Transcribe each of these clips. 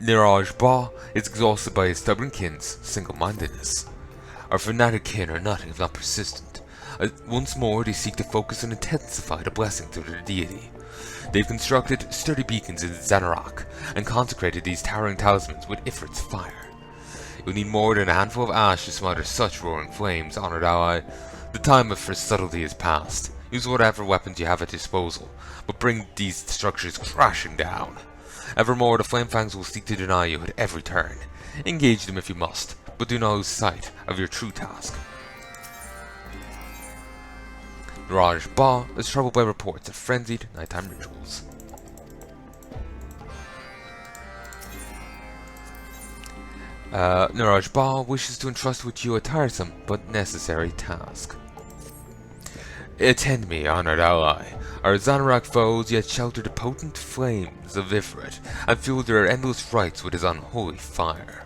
Niraj Ba is exhausted by his stubborn kin's single-mindedness. Our fanatic kin are nothing if not persistent. Once more they seek to focus and intensify the blessing through their deity. They've constructed sturdy beacons in Zanorok and consecrated these towering talismans with Ifrit's fire. You'll need more than a handful of ash to smother such roaring flames, honored ally. The time for subtlety is past. Use whatever weapons you have at disposal, but bring these structures crashing down. Evermore, the Flamefangs will seek to deny you at every turn. Engage them if you must, but do not lose sight of your true task. Niraj Ba is troubled by reports of frenzied nighttime rituals. Niraj Ba wishes to entrust with you a tiresome but necessary task. Attend me, honored ally. Our Zanorok foes yet shelter the potent flames of Ifrit and fuel their endless rites with his unholy fire.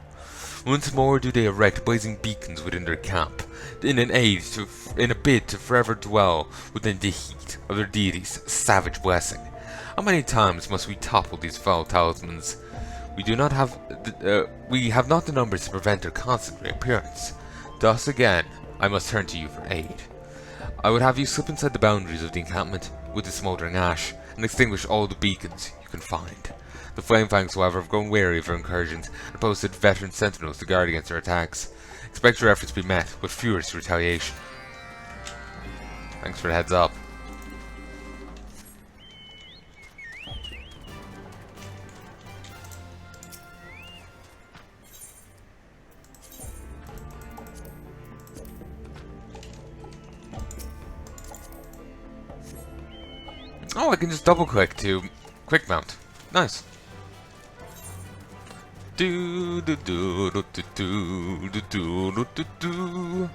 Once more do they erect blazing beacons within their camp, in a bid to forever dwell within the heat of their deity's savage blessing. How many times must we topple these foul talismans? We have not the numbers to prevent their constant reappearance. Thus again, I must turn to you for aid. I would have you slip inside the boundaries of the encampment with the smouldering ash and extinguish all the beacons you can find. The Flamefangs, however, have grown wary of our incursions and posted veteran sentinels to guard against our attacks. Expect your efforts to be met with furious retaliation. Thanks for the heads up. Oh, I can just double click to quick mount. Nice. Do do do do do do do do do do.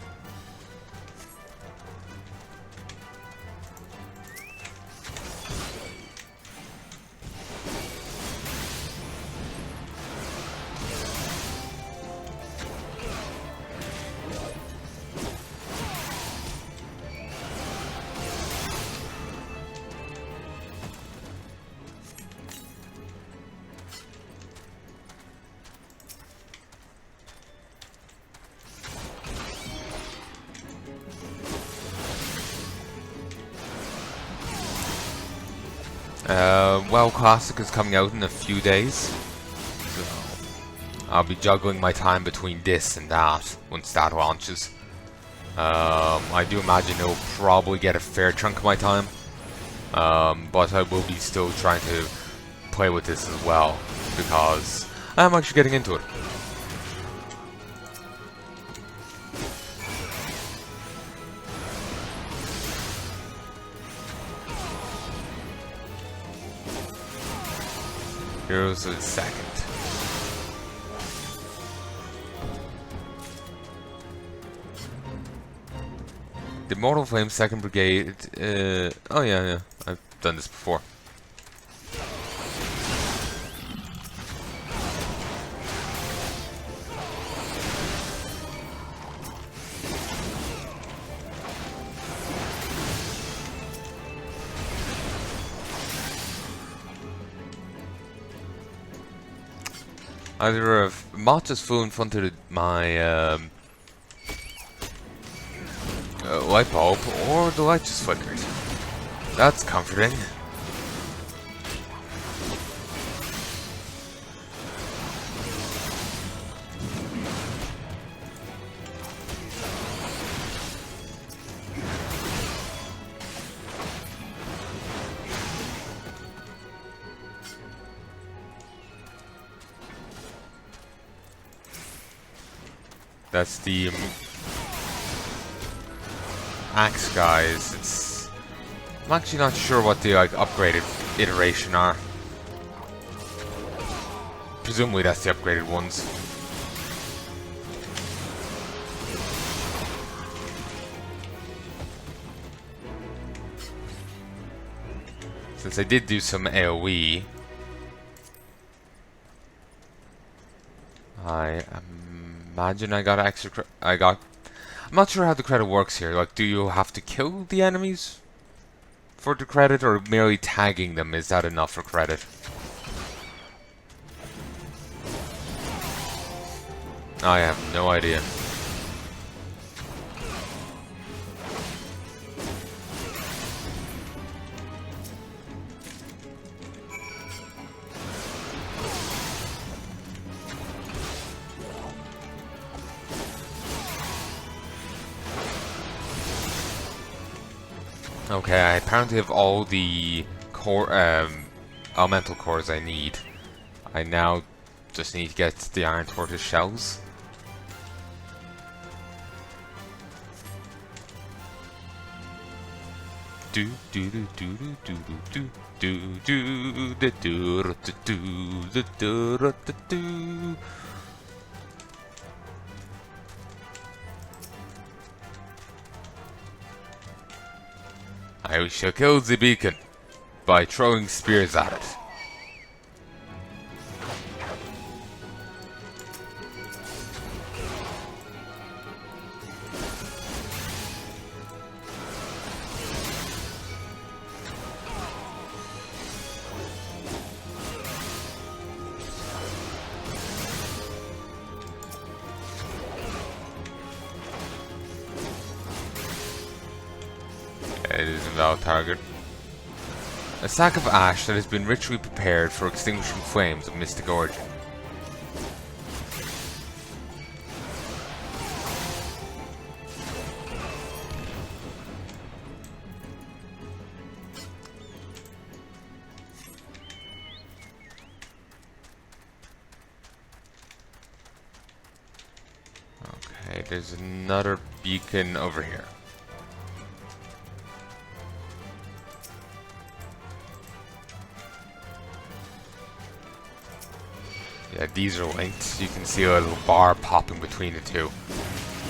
WoW Classic is coming out in a few days, so I'll be juggling my time between this and that once that launches. I do imagine it'll probably get a fair chunk of my time, but I will be still trying to play with this as well, because I'm actually getting into it. Heroes of the second. The Mortal Flame 2nd Brigade. Oh yeah, I've done this before. Either a moth just flew in front of my light bulb, or the light just flickered. That's comforting. That's the axe guys. I'm actually not sure what the upgraded iteration are. Presumably that's the upgraded ones. Since I did do some AoE, I imagine I got extra I'm not sure how the credit works here. Like, do you have to kill the enemies for the credit, or merely tagging them, is that enough for credit? I have no idea. Okay, I apparently have all the core, elemental cores I need. I now just need to get the iron tortoise shells. Do do do do do do do do do do do do do do. I shall kill the beacon by throwing spears at it. It is a valid target. A sack of ash that has been ritually prepared for extinguishing flames of mystic origin. Okay, there's another beacon over here. Yeah, these are linked. You can see a little bar popping between the two,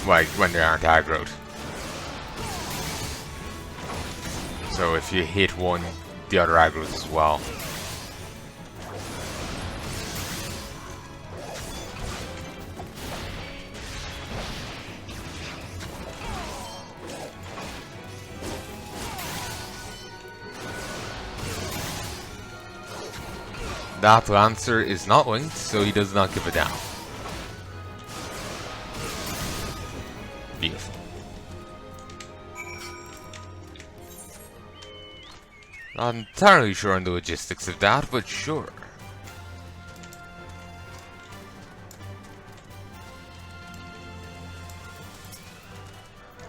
like when they aren't aggroed. So if you hit one, the other aggroes as well. That Lancer is not linked, so he does not give a damn. Beautiful. Not entirely sure on the logistics of that, but sure.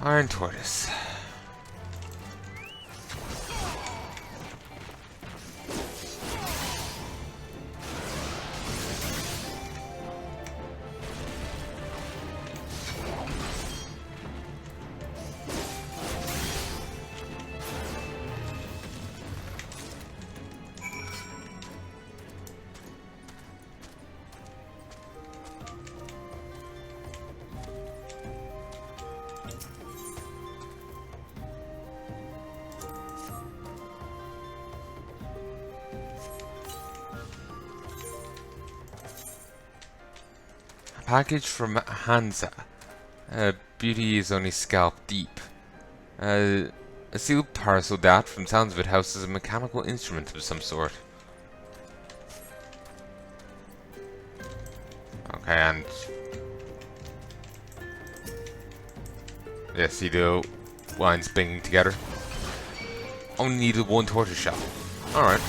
Iron Tortoise. Package from Hansa. Beauty is only scalp deep. A sealed parcel that, from sounds of it, houses a mechanical instrument of some sort. Okay, and... yeah, see the lines banging together? Only needed one tortoise shell. Alright.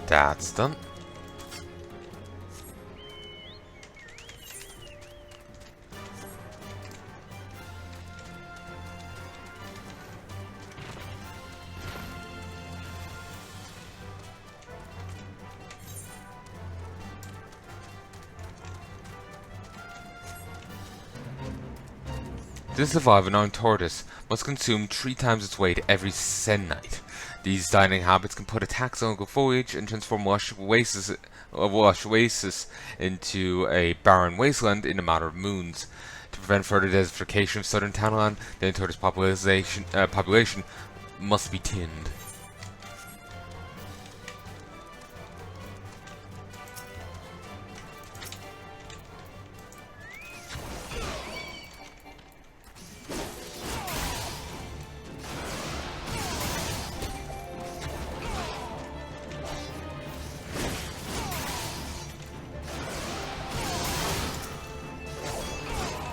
That's done. To survive, an iron tortoise must consume 3 times its weight every sen night. These dining habits can put attacks on local foliage and transform lush oasis into a barren wasteland in a matter of moons. To prevent further desertification of southern Thailand, the Antarctic population must be tinned.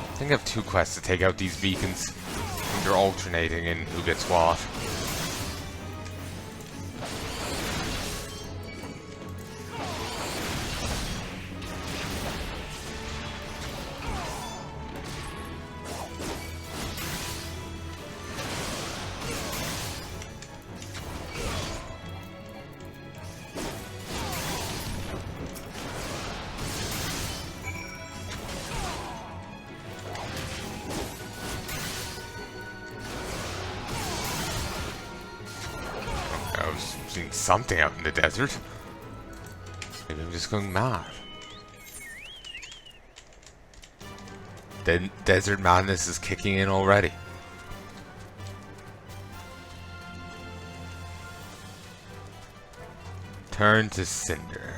I think I have 2 quests to take out these beacons. They're alternating in who gets what. I was seeing something out in the desert. Maybe I'm just going mad. The desert madness is kicking in already. Turn to cinder.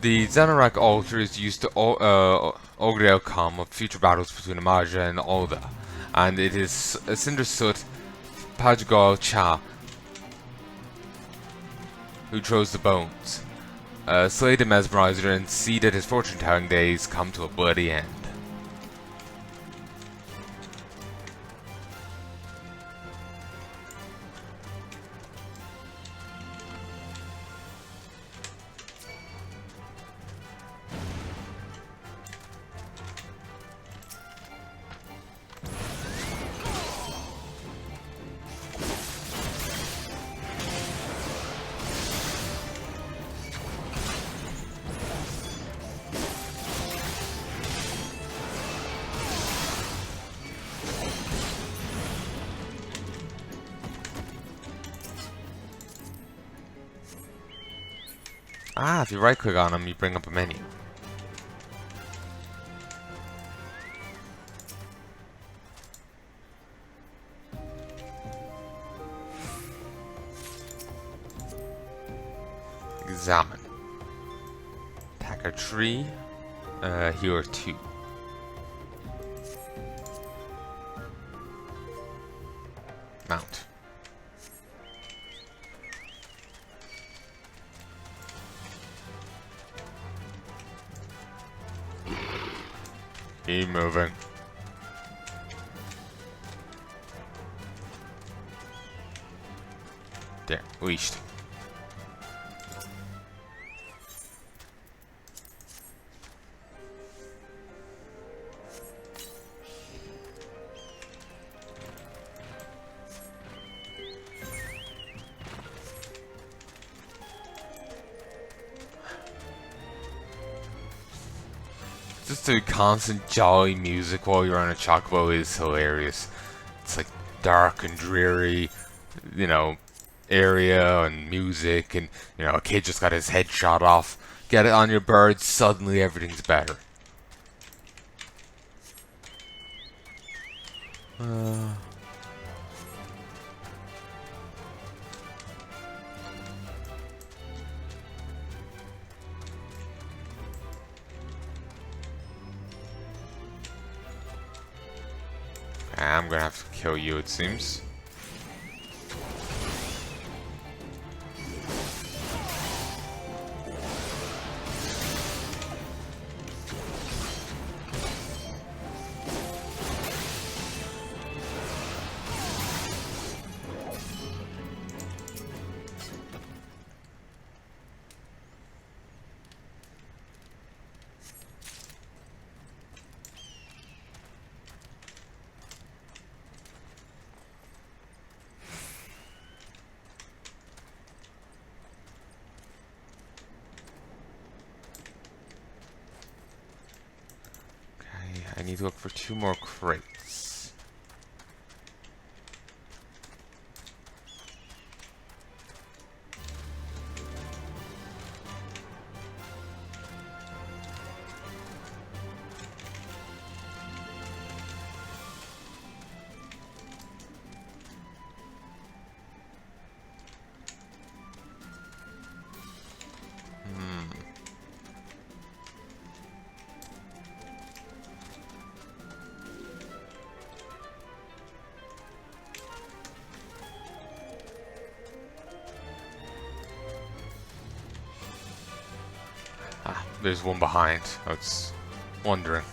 The Xanarak altar is used to augur the outcome of future battles between Amaja and Ul'dah, and it is Cindersut Pajgal Cha who throws the bones. Slay the mesmerizer and see that his fortune-telling days come to a bloody end. Ah, if you right-click on them, you bring up a menu. Examine. Attack a tree. Here are 2. Mount. Keep moving. There, leashed. Just the constant jolly music while you're on a chocobo is hilarious. It's like dark and dreary, you know, area and music, and you know, a kid just got his head shot off. Get it on your bird, suddenly everything's better. I'm gonna have to kill you, it seems. need to look for 2 more crates. Ah, there's one behind. I was wondering.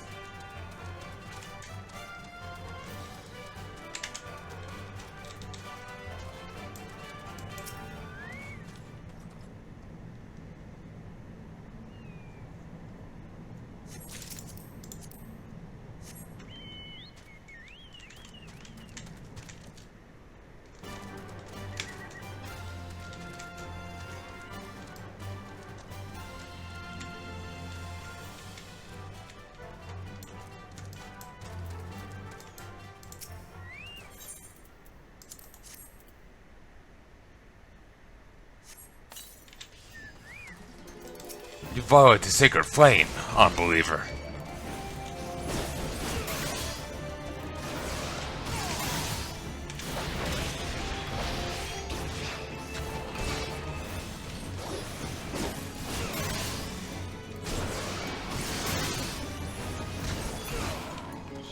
You violate the sacred flame, unbeliever.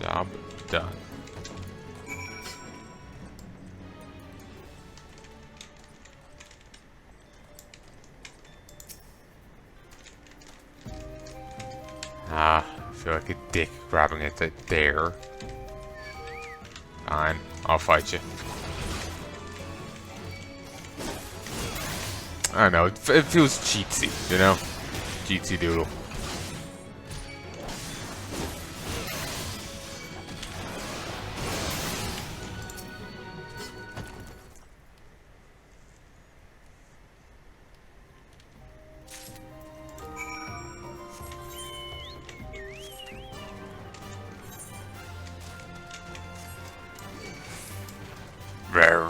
Job done. Ah, I feel like a dick grabbing it there. Fine, I'll fight you. I don't know, it feels cheatsy, you know? Cheatsy doodle. Rare.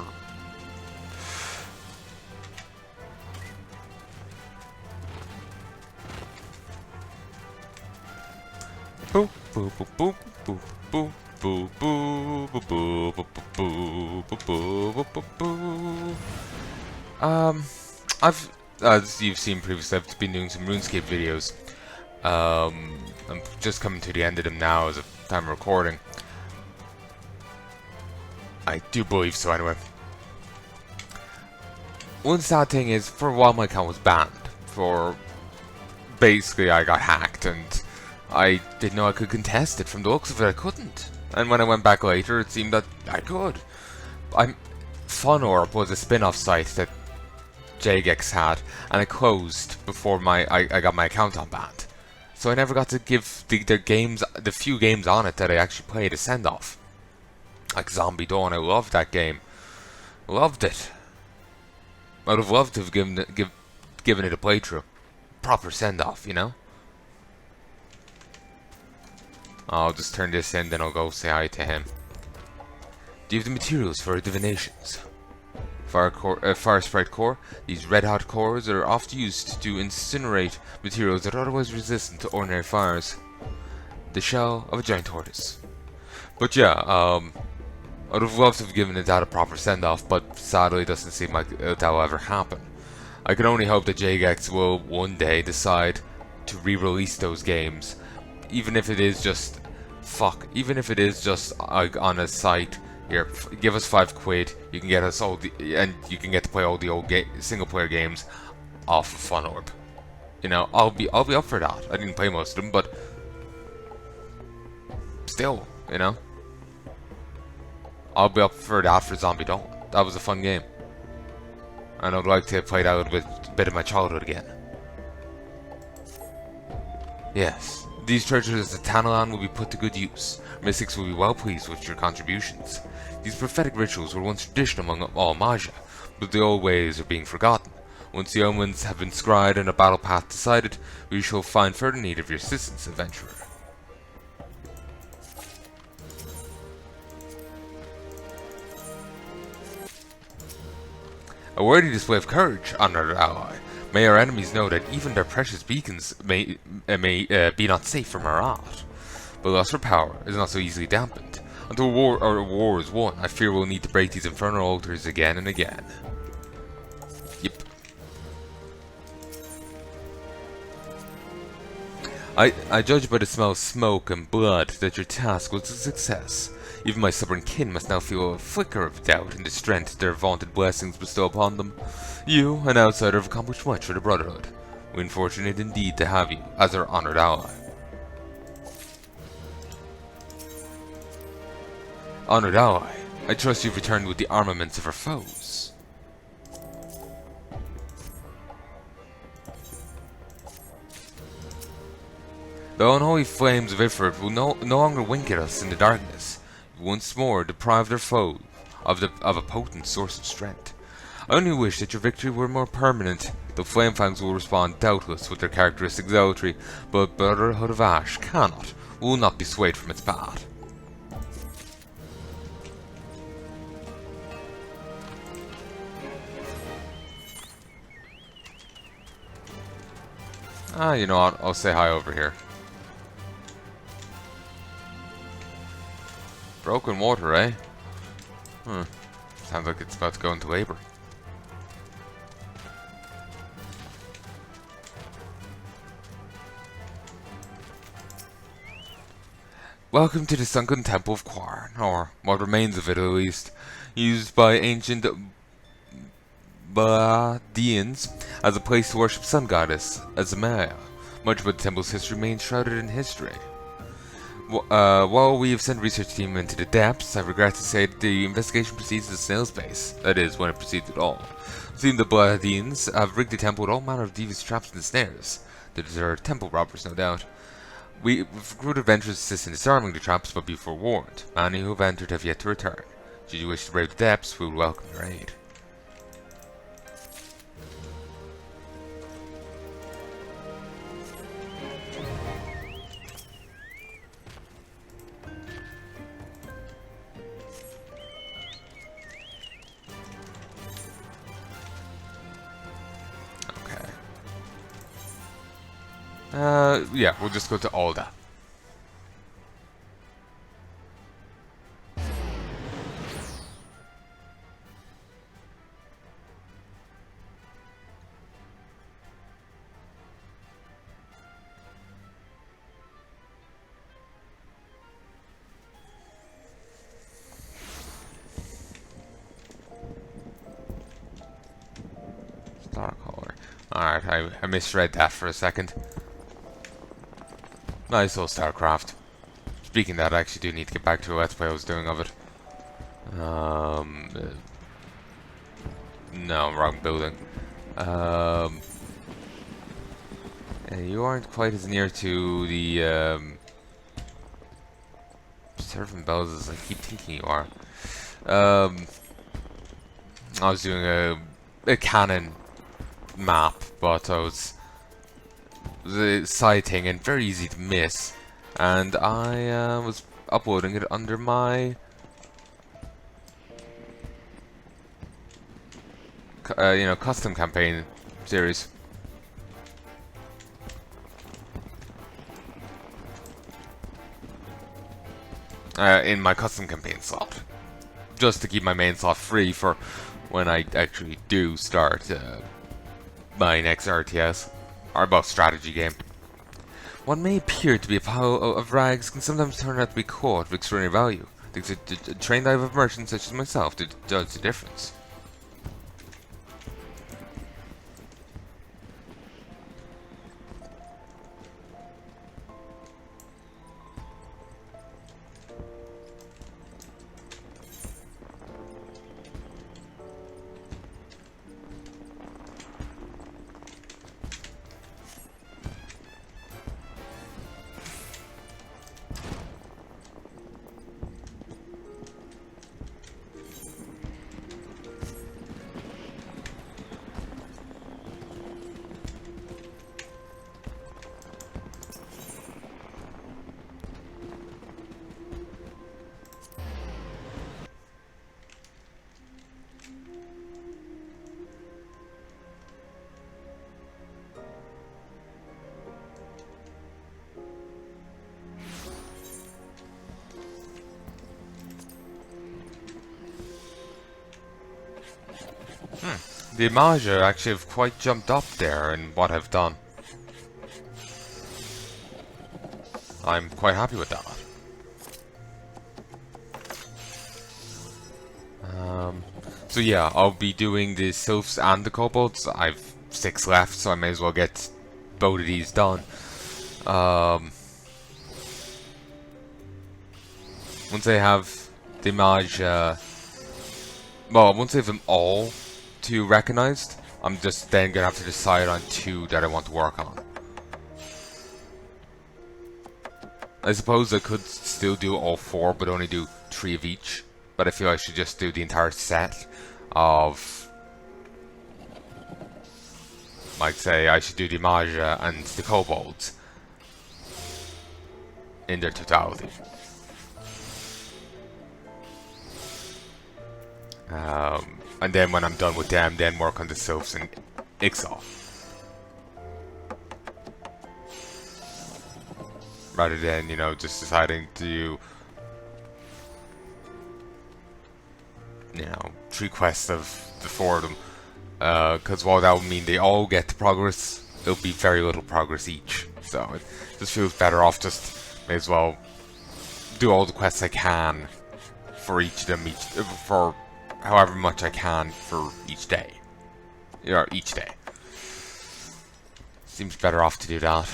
Boop boop boop boop boop boop boop boop boop boop boop boop boop. I've as you've seen previously, I've been doing some RuneScape videos. I'm just coming to the end of them now as of time of recording. I do believe so, anyway. One sad thing is, for a while my account was banned. Basically, I got hacked, and I didn't know I could contest it. From the looks of it, I couldn't. And when I went back later, it seemed that I could. FunOrb was a spin-off site that Jagex had, and it closed before I got my account unbanned. So I never got to give the few games on it that I actually played a send-off. Like Zombie Dawn, I loved that game. Loved it. I would have loved to have given it a playthrough. Proper send-off, you know? I'll just turn this in, then I'll go say hi to him. Do you have the materials for divinations? Fire Sprite Core. These red-hot cores are often used to incinerate materials that are otherwise resistant to ordinary fires. The shell of a giant tortoise. But yeah, I would have loved to have given that a proper send-off, but sadly it doesn't seem like that will ever happen. I can only hope that Jagex will one day decide to re-release those games, even if it is just like on a site. Here, give us £5. You can get us all and you can get to play all the old single-player games off of FunOrb. You know, I'll be up for that. I didn't play most of them, but still, you know, I'll be up for that for Zombie Dawn. That was a fun game, and I'd like to play that a little bit of my childhood again. Yes, these treasures of Palanai will be put to good use. Mystics will be well pleased with your contributions. These prophetic rituals were once tradition among all Magia, but the old ways are being forgotten. Once the omens have been scryed and a battle path decided, we shall find further need of your assistance, adventurer. A worthy display of courage, honored ally. May our enemies know that even their precious beacons may be not safe from our art. But lust for power is not so easily dampened. Until war is won, I fear we'll need to break these infernal altars again and again. Yep. I judge by the smell of smoke and blood that your task was a success. Even my stubborn kin must now feel a flicker of doubt in the strength their vaunted blessings bestow upon them. You, an outsider, have accomplished much for the Brotherhood. We're fortunate indeed to have you as our honored ally. Honored ally, I trust you've returned with the armaments of our foes. The unholy flames of Ifrit will no longer wink at us in the darkness. Once more deprived our foe of a potent source of strength. I only wish that your victory were more permanent. The Flamefangs will respond doubtless with their characteristic zealotry, but Brotherhood of Ash will not be swayed from its path. You know what? I'll say hi over here. Broken water, eh? Sounds like it's about to go into labor. Welcome to the sunken temple of Quarn, or what remains of it at least, used by ancient Ba'dians as a place to worship sun goddess Azamaya. Much of the temple's history remains shrouded in history. While we have sent research team into the depths, I regret to say that the investigation proceeds at a snail's pace. That is, when it proceeds at all. It seems the Ba'dians have rigged the temple with all manner of devious traps and snares. To deter temple robbers, no doubt. We've recruited adventurers to assist in disarming the traps, but be forewarned. Many who have entered have yet to return. Should you wish to brave the depths, we will welcome your aid. Yeah, we'll just go to Ul'dah. Starcaller. Alright, I misread that for a second. Nice old StarCraft. Speaking of that, I actually do need to get back to a Let's Play I was doing of it. No, wrong building. Yeah, you aren't quite as near to the Servant Bells as I keep thinking you are. I was doing a canon map, but I was the side thing and very easy to miss, and I was uploading it under my custom campaign series. In my custom campaign slot, just to keep my main slot free for when I actually do start my next RTS. Our both strategy game. What may appear to be a pile of rags can sometimes turn out to be caught of extraordinary value. It takes a trained eye of merchants such as myself to judge the difference. The Image actually have quite jumped up there in what I've done. I'm quite happy with that. So yeah, I'll be doing the Sylphs and the Kobolds. I've 6 left, so I may as well get both of these done. Once I have the Mage, well, once I have them all to recognized, I'm just then gonna have to decide on 2 that I want to work on. I suppose I could still do all 4, but only do 3 of each. But I feel I should just do the entire set of... Might say I should do the Mage and the Kobolds in their totality. And then when I'm done with them, then work on the Sylphs and XIV. Rather than, you know, just deciding to do, you know, 3 quests of the 4 of them. Because while that would mean they all get to progress, it'll be very little progress each. So it just feels better off just, may as well do all the quests I can for each of them, for however much I can for each day. Or each day. Seems better off to do that.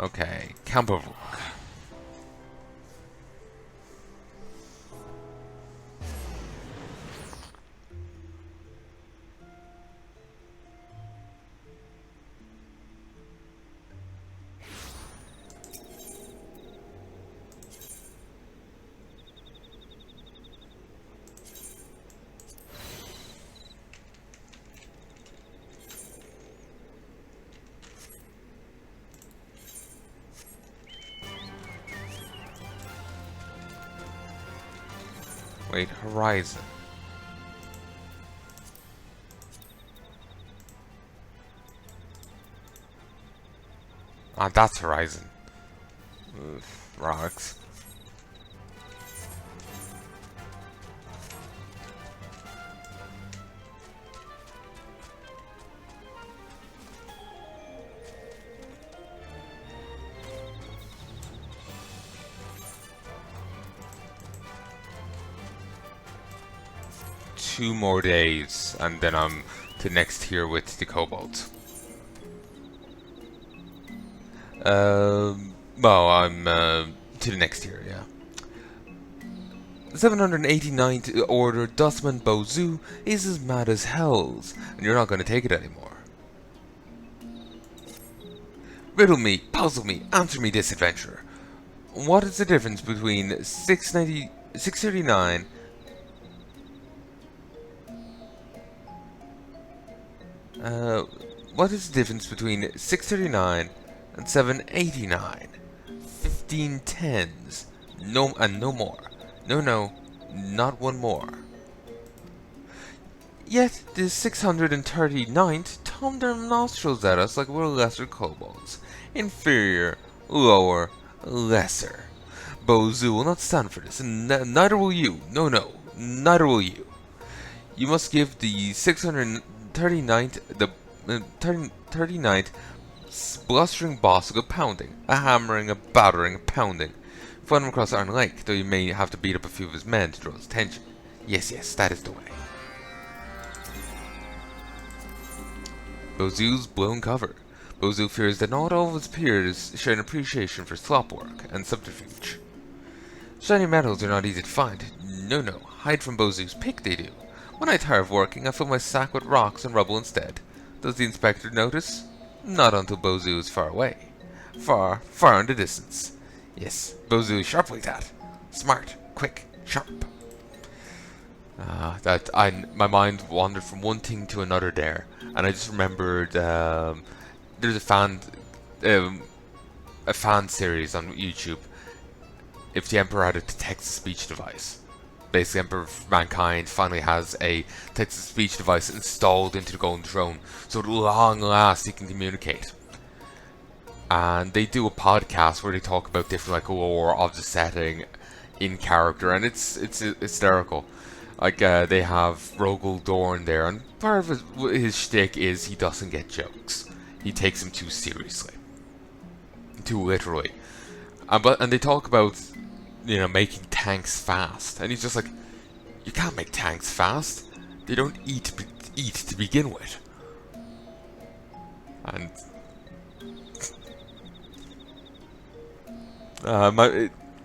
Okay, Camp of Rook. Wait, Horizon. Ah, that's Horizon. Oof, rocks. Two more days, and then I'm to next tier with the Kobold. Well, I'm to the next tier, yeah. 789th Order Dustman Bozu is as mad as hells, and you're not going to take it anymore. Riddle me, puzzle me, answer me this, adventurer. What is the difference between 639 what is the difference between 639 and 789? 15 tens. No, and no more. No, not one more. Yet the 639th toned their nostrils at us like we're lesser kobolds. Inferior, lower, lesser. Bozu will not stand for this, and neither will you. No, neither will you. You must give the 639th, the 39th blustering boss a good pounding, a hammering, a battering, a pounding. Find him across Iron Lake, though you may have to beat up a few of his men to draw his attention. Yes, that is the way. Bozu's blown cover. Bozu fears that not all of his peers share an appreciation for slop work and subterfuge. Shiny metals are not easy to find. No, hide from Bozu's pick they do. When I tire of working, I fill my sack with rocks and rubble instead. Does the inspector notice? Not until Bozu is far away. Far in the distance. Yes, Bozu is sharp like that. Smart, quick, sharp. My mind wandered from one thing to another there. and I just remembered there's a fan series on YouTube. If the Emperor had a text-to-speech device, basically Emperor of Mankind finally has a text-to-speech device installed into the Golden Throne, so at long last he can communicate. And they do a podcast where they talk about different like lore of the setting in character, and it's hysterical. Like they have Rogel Dorn there, and part of his shtick is he doesn't get jokes. He takes them too seriously, too literally. And they talk about, you know, making tanks fast, and he's just like, you can't make tanks fast. They don't eat to begin with. And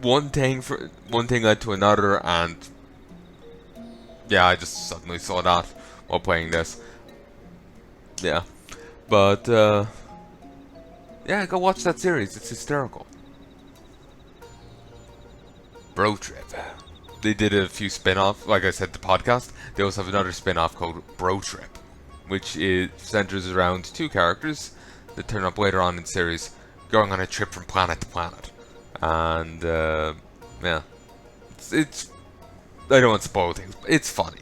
one thing led to another, and yeah, I just suddenly saw that while playing this. Yeah, but yeah, go watch that series. It's hysterical. Bro Trip. They did a few spin-offs, like I said, the podcast. They also have another spin-off called Bro Trip, which centers around two characters that turn up later on in the series, going on a trip from planet to planet. And yeah, it's I don't want to spoil things, but it's funny.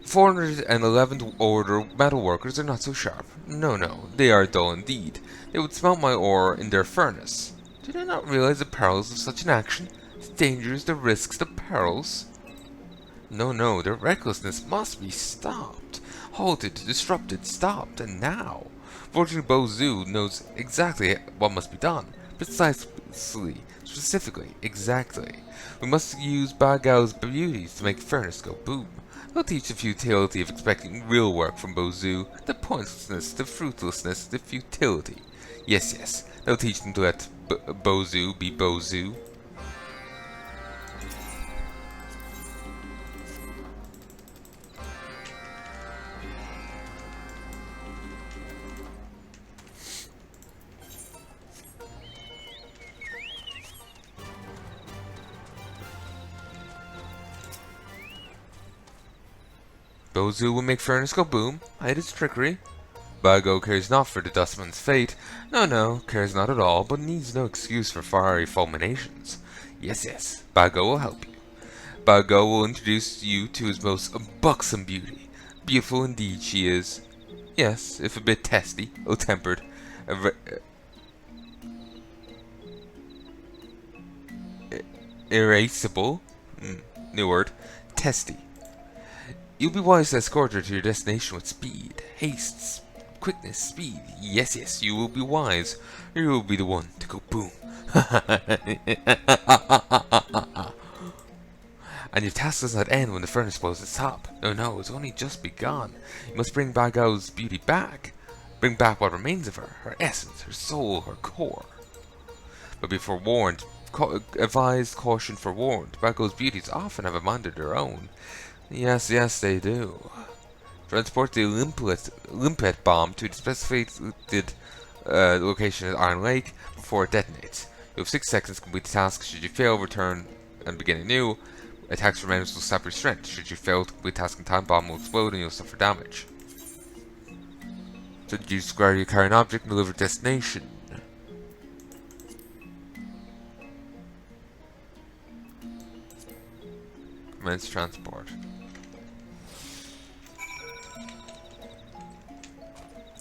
411th Order metalworkers are not so sharp. No, they are dull indeed. They would smelt my ore in their furnace. Do they not realize the perils of such an action? The dangers, the risks, the perils? No, their recklessness must be stopped. Halted, disrupted, stopped, and now. Fortunately, Bozu knows exactly what must be done. Precisely, specifically, exactly. We must use Bagao's beauties to make furnace go boom. They'll teach the futility of expecting real work from Bozu, the pointlessness, the fruitlessness, the futility. Yes, they'll teach them to let Bozu be Bozu. Bozu will make furnace go boom, hide its trickery. Bago cares not for the dustman's fate. No, cares not at all, but needs no excuse for fiery fulminations. Yes, Bago will help you. Bago will introduce you to his most buxom beauty. Beautiful indeed she is. Yes, if a bit testy, ill-tempered, irascible, new word, testy. You'll be wise to escort her to your destination with speed, haste, quickness, speed. Yes, you will be wise, or you will be the one to go boom. And your task does not end when the furnace blows its top. No, it's only just begun. You must bring Bagao's beauty back. Bring back what remains of her essence, her soul, her core. But be forewarned, advised, caution, forewarned. Bagao's beauties often have a mind of their own. Yes, they do. Transport the limpet bomb to the specified location at Iron Lake before it detonates. You have 6 seconds to complete the task. Should you fail, return and begin anew. Attacks from enemies will sap your strength. Should you fail to complete the task in time, bomb will explode and you'll suffer damage. Should you square your carry an object and deliver destination. Commence transport.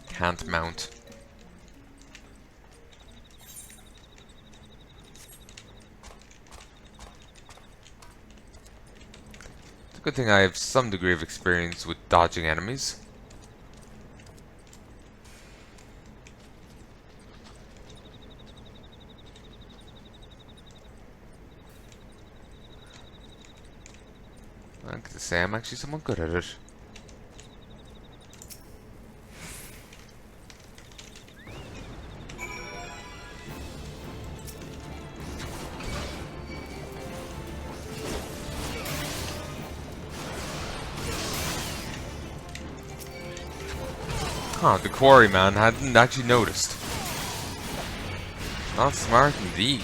Can't mount. It's a good thing I have some degree of experience with dodging enemies. I have to say I'm actually somewhat good at it. Huh, the quarryman hadn't actually noticed. Not smart indeed.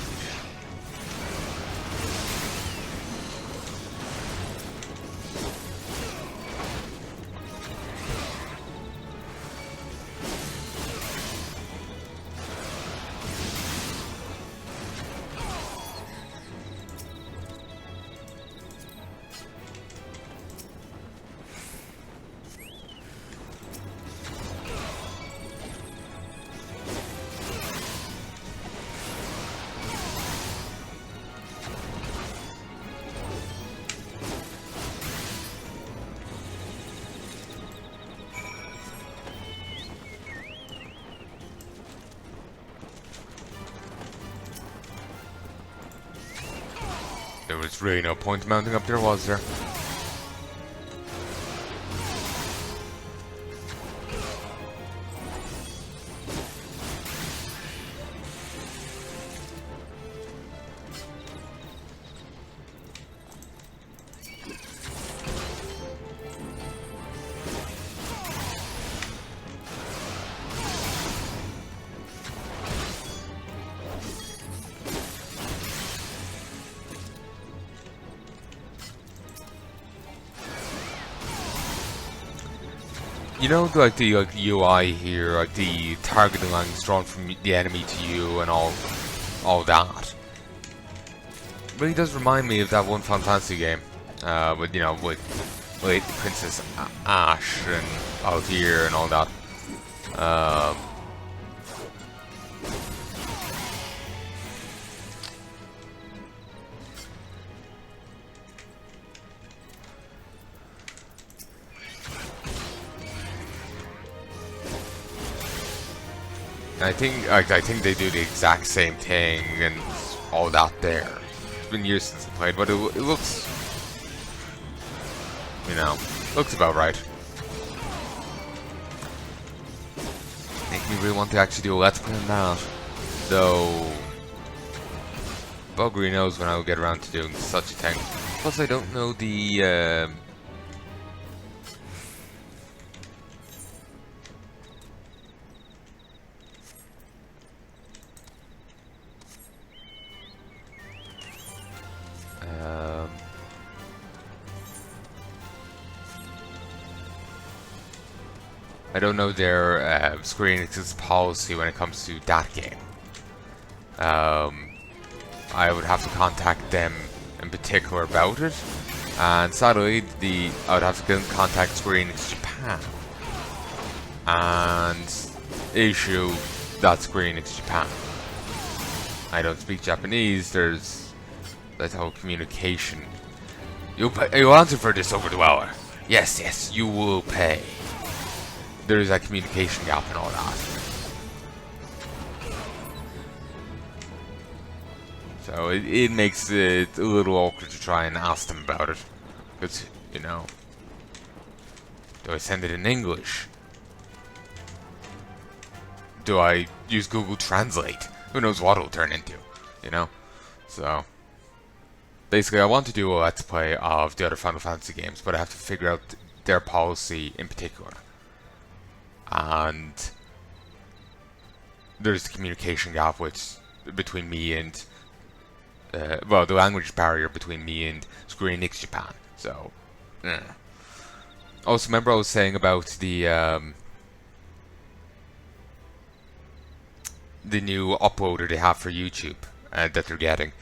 was really no point mounting up there, was there? You know, like the UI here, like the targeting lines drawn from the enemy to you and all that. Really does remind me of that one Final Fantasy game, with, you know, with Princess Ash and Altair and all that. I think they do the exact same thing and all that there. It's been years since I played, but it looks, you know, looks about right. Make me really want to actually do a let's play on that, though. Buggery knows when I will get around to doing such a thing. Plus, I don't know the. I don't know their Square Enix's policy when it comes to that game. I would have to contact them in particular about it, and sadly, I would have to contact Square Enix Japan and issue that Square Enix Japan. I don't speak Japanese. There's that whole communication. You'll answer for this over the hour. Yes, you will pay. There's that communication gap and all that. So it makes it a little awkward to try and ask them about it. Because, you know, do I send it in English? Do I use Google Translate? Who knows what it'll turn into, you know? So, basically I want to do a let's play of the other Final Fantasy games, but I have to figure out their policy in particular. And there's the communication gap between me and well, the language barrier between me and Square Enix Japan. So, also remember I was saying about the new uploader they have for YouTube that they're getting.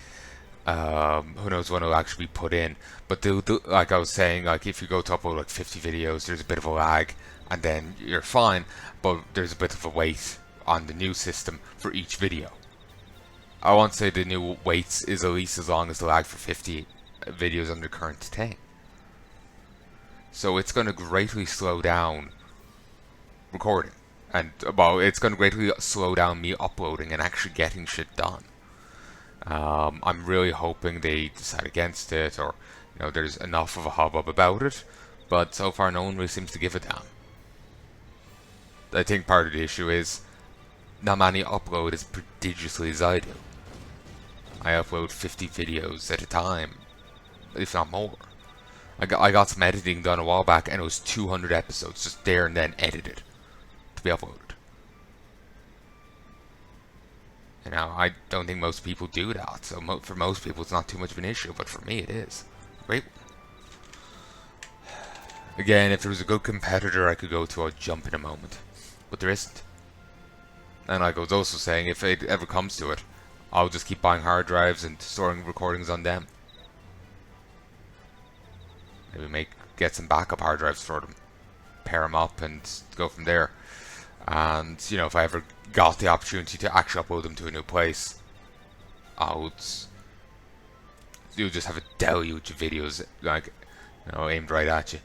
Who knows when it'll actually be put in? But like I was saying, like if you go to upload like 50 videos, there's a bit of a lag. And then you're fine, but there's a bit of a wait on the new system for each video. I want to say the new waits is at least as long as the lag for 50 videos on the current thing. So it's going to greatly slow down recording. And, well, it's going to greatly slow down me uploading and actually getting shit done. I'm really hoping they decide against it, or, you know, there's enough of a hubbub about it. But so far no one really seems to give a damn. I think part of the issue is not many upload as prodigiously as I do. I upload 50 videos at a time, if not more. I got some editing done a while back, and it was 200 episodes just there and then edited to be uploaded. You know, I don't think most people do that, so for most people it's not too much of an issue, but for me it is. Great. Again, if there was a good competitor I could go to, I'd jump in a moment. But there isn't. And like I was also saying, if it ever comes to it, I'll just keep buying hard drives and storing recordings on them. Maybe get some backup hard drives for them. Pair them up and go from there. And, you know, if I ever got the opportunity to actually upload them to a new place, you'll just have a deluge of videos, like, you know, aimed right at you.